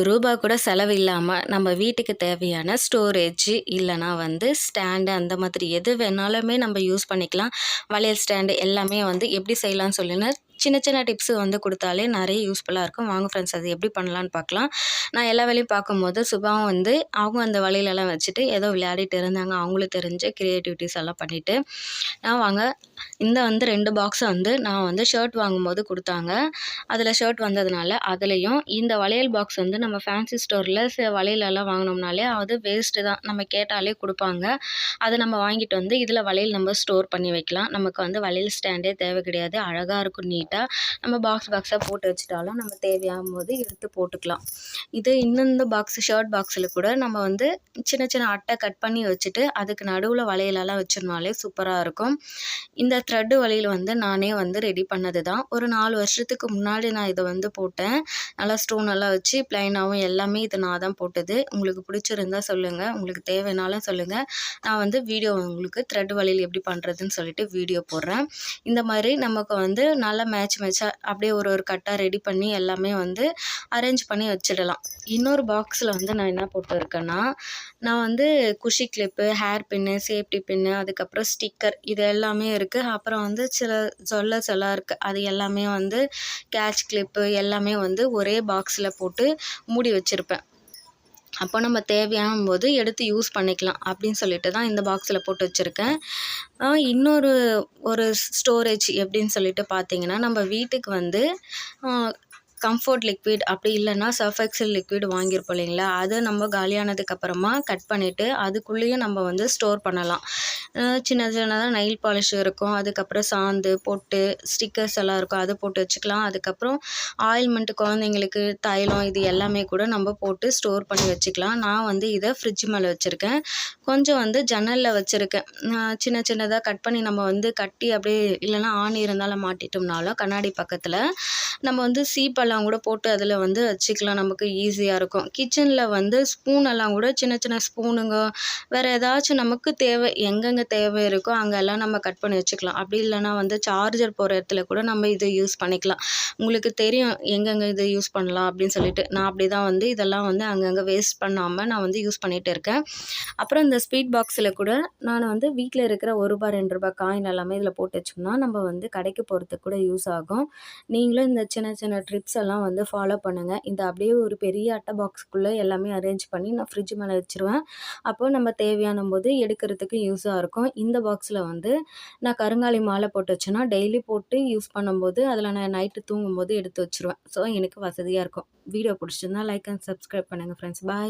ரூ. 1 கூட செலவு இல்லாம நம்ம வீட்டுக்கு தேவையான ஸ்டோரேஜ் இல்லன்னா ஸ்டாண்டு அந்த மாதிரி எது வேணாலுமே நம்ம யூஸ் பண்ணிக்கலாம். வளையல் ஸ்டாண்டு எல்லாமே எப்படி செய்யலாம்னு சொல்லின்னு சின்ன சின்ன டிப்ஸு குடுத்தாலே நெறைய யூஸ்ஃபுல்லா இருக்கும். வாங்க ஃப்ரெண்ட்ஸ் அது எப்படி பண்ணலான்னு பார்க்கலாம். நான் எல்லா வேலையும் பார்க்கும்போது சுபாவும் அவங்க அந்த வளையலெல்லாம் வச்சுட்டு ஏதோ விளையாடிட்டு இருந்தாங்க. அவங்களுக்கு தெரிஞ்ச கிரியேட்டிவிட்டீஸ் எல்லாம் பண்ணிட்டு, நான் வாங்க இந்த 2 பாக்ஸ நான் ஷர்ட் வாங்கும்போது குடுத்தாங்க. அதில ஷர்ட் வந்ததுனால அதுலயும் இந்த வளையல் பாக்ஸ் நம்ம ஃபேன்சி ஸ்டோர்ல வளையலெல்லாம் வாங்குனோம்னாலே அது வேஸ்ட்டு தான். நம்ம கேட்டாலே குடுப்பாங்க. அத நம்ம வாங்கிட்டு இதில வளையல் நம்ம ஸ்டோர் பண்ணி வைக்கலாம். நமக்கு வளையல் ஸ்டாண்டே தேவை கிடையாது. அழகா இருக்கும் நீட்டா. நம்ம பாக்ஸா போட்டு வச்சுட்டாலும் நம்ம தேவையாகும்போது எடுத்து போட்டுக்கலாம். இது இந்த பாக்ஸ் ஷர்ட் பாக்ஸில கூட நம்ம சின்ன சின்ன அட்டை கட் பண்ணி வச்சுட்டு, அதுக்கு நடுவுல வளையலெல்லாம் வச்சோம்னாலே சூப்பரா இருக்கும். இந்த த்ரெட் வளையல் நானே ரெடி பண்ணது தான். ஒரு 4 வருஷத்துக்கு முன்னாடி நான் இத போட்டேன். நல்லா ஸ்டோன் எல்லாம் வச்சு பிளைனாவும் எல்லாமே இது நான் தான் போட்டது. உங்களுக்கு பிடிச்சிருந்தா சொல்லுங்க. உங்களுக்கு தேவைனாலும் சொல்லுங்க. நான் வீடியோ உங்களுக்கு த்ரெட் வளையல் எப்படி பண்ணுறதுன்னு சொல்லிட்டு வீடியோ போடுறேன். இந்த மாதிரி நமக்கு நல்லா மேட்சா அப்படியே ஒரு கட்டா ரெடி பண்ணி எல்லாமே அரேஞ்ச் பண்ணி வச்சிடலாம். இன்னொரு பாக்ஸில் நான் என்ன போட்டிருக்கேன்னா, நான் குஷி கிளிப்பு, ஹேர் பின்னு, சேஃப்டி பின்னு, அதுக்கப்புறம் ஸ்டிக்கர் இது எல்லாமே இருக்குது. அப்புறம் சில ஜுவல்லர்ஸ் எல்லாம் இருக்குது. அது எல்லாமே கேட்ச் கிளிப்பு எல்லாமே ஒரே பாக்ஸில் போட்டு மூடி வச்சுருப்பேன். அப்போ நம்ம தேவையான போது எடுத்து யூஸ் பண்ணிக்கலாம் அப்படின்னு சொல்லிட்டு தான் இந்த பாக்ஸில் போட்டு வச்சுருக்கேன். இன்னொரு ஸ்டோரேஜ் எப்படின்னு சொல்லிட்டு பார்த்தீங்கன்னா, நம்ம வீட்டுக்கு கம்ஃபோர்ட் லிக்விட் அப்படி இல்லைன்னா சர்ஃப் எக்ஸல் லிக்விட் வாங்கியிருப்போம் இல்லைங்களா, அதை நம்ம காலியானதுக்கப்புறமா கட் பண்ணிவிட்டு அதுக்குள்ளேயும் நம்ம ஸ்டோர் பண்ணலாம். சின்ன சின்னதாக நெயில் பாலிஷ் இருக்கும், அதுக்கப்புறம் சாந்து பொட்டு ஸ்டிக்கர்ஸ் எல்லாம் இருக்கும், அதை போட்டு வச்சுக்கலாம். அதுக்கப்புறம் ஆயில்மெண்ட் குழந்தைங்களுக்கு தைலம் இது எல்லாமே கூட நம்ம போட்டு ஸ்டோர் பண்ணி வச்சுக்கலாம். நான் இதை ஃப்ரிட்ஜ் மேலே வச்சுருக்கேன். கொஞ்சம் ஜன்னலில் வச்சுருக்கேன். சின்ன சின்னதாக கட் பண்ணி நம்ம கட்டி அப்படியே இல்லைன்னா ஆணி இருந்தாலும் மாட்டிட்டோம்னாலும் கண்ணாடி பக்கத்தில் நம்ம சீப்பெல்லாம் கூட போட்டு அதில் வச்சுக்கலாம். நமக்கு ஈஸியாக இருக்கும். கிச்சனில் ஸ்பூனெல்லாம் கூட சின்ன சின்ன ஸ்பூனுங்க வேறு ஏதாச்சும் நமக்கு தேவை எங்கெங்கே தேவை இருக்கோ அங்கெல்லாம் நம்ம கட் பண்ணி வச்சுக்கலாம். அப்படி இல்லைன்னா சார்ஜர் போகிற இடத்துல கூட நம்ம இதை யூஸ் பண்ணிக்கலாம். உங்களுக்கு தெரியும் எங்கெங்கே இதை யூஸ் பண்ணலாம் அப்படின்னு சொல்லிட்டு. நான் அப்படி தான் இதெல்லாம் அங்கங்கே வேஸ்ட் பண்ணாமல் நான் யூஸ் பண்ணிகிட்டு இருக்கேன். அப்புறம் இந்த ஸ்வீட் பாக்ஸில் கூட நான் வீட்டில் இருக்கிற ரூ. 1 2 காயின் எல்லாமே இதில் போட்டு வச்சோம்னா நம்ம கடைக்கு போகிறதுக்கு கூட யூஸ் ஆகும். நீங்களும் இந்த சின்ன சின்ன ட்ரிப்ஸ் எல்லாம் ஃபாலோ பண்ணுங்கள். இந்த அப்படியே ஒரு பெரிய அட்டை பாக்ஸ்க்குள்ளே எல்லாமே அரேஞ்ச் பண்ணி நான் ஃப்ரிட்ஜ் மேலே வச்சுருவேன். அப்போது நம்ம தேவையான போது எடுக்கிறதுக்கு யூஸாக இருக்கும். இந்த பாக்ஸில் நான் கருங்காலி மாலை போட்டு வச்சேன்னா டெய்லி போட்டு யூஸ் பண்ணும்போது அதில் நான் நைட்டு தூங்கும்போது எடுத்து வச்சுருவேன். ஸோ எனக்கு வசதியாக இருக்கும். வீடியோ பிடிச்சிருந்தா லைக் அண்ட் சப்ஸ்கிரைப் பண்ணுங்கள் ஃப்ரெண்ட்ஸ். பாய்.